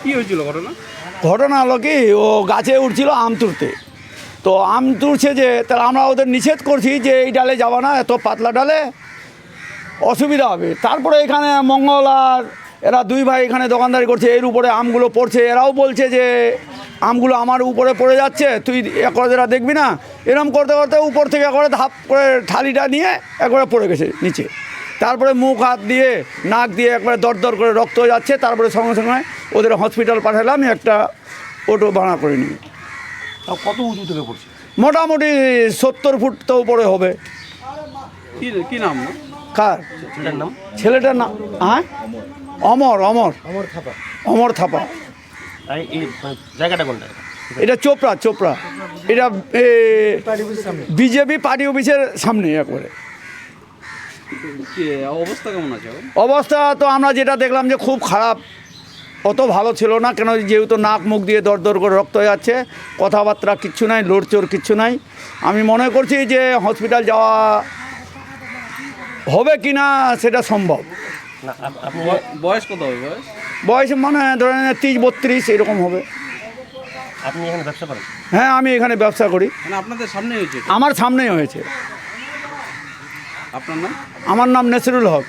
কি হয়েছিল ঘটনা? ঘটনা হলো কি, ও গাছে উঠছিল আম তুলতে। তো আম তুলছে যে, তাহলে আমরা ওদের নিষেধ করছি যে এই ডালে যাবা না, এত পাতলা ডালে অসুবিধা হবে। তারপরে এখানে মঙ্গল আর এরা দুই ভাই এখানে দোকানদারি করছে, এর উপরে আমগুলো পড়ছে। এরাও বলছে যে আমগুলো আমার উপরে পড়ে যাচ্ছে, তুই একবারে দেখবি না। এরম করতে করতে উপর থেকে একবারে ধাপ করে থালিটা নিয়ে একবারে পড়ে গেছে নিচে। তারপরে মুখ হাত দিয়ে নাক দিয়ে একবারে দর করে রক্ত যাচ্ছে। তারপরে সঙ্গে সঙ্গে ওদের হসপিটাল পাঠালাম, একটা অটো ভাড়া করে নিয়ে। কত উঁচু থেকে পড়ছে? মোটামুটি 70 ফুট তো উপরে হবে। কি নাম? কার ছেলেটার নাম? ছেলেটার নাম? হ্যাঁ, অমর অমর অমর থাপা। এই জায়গাটা কোনটা? এটা চোপড়া। এটা বিজেপি পার্টি অফিসের সামনে একবারে। অবস্থা কেমন আছে? অবস্থা তো আমরা যেটা দেখলাম যে খুব খারাপ, অত ভালো ছিল না। কেন, যেহেতু নাক মুখ দিয়ে দর করে রক্ত হয়ে যাচ্ছে, কথাবার্তা কিচ্ছু নাই, লড়চড় কিচ্ছু নাই। আমি মনে করছি যে হসপিটাল যাওয়া হবে কি না সেটা সম্ভব। না, আপনি বয়স কত হবে? বয়স মানে ধরেন 30-32 এরকম হবে। আপনি এখানে ব্যবসা করেন? হ্যাঁ, আমি এখানে ব্যবসা করি। মানে আপনাদের সামনে হয়েছে? আমার সামনেই হয়েছে। আপনার নাম? আমার নাম নেসিরুল হক।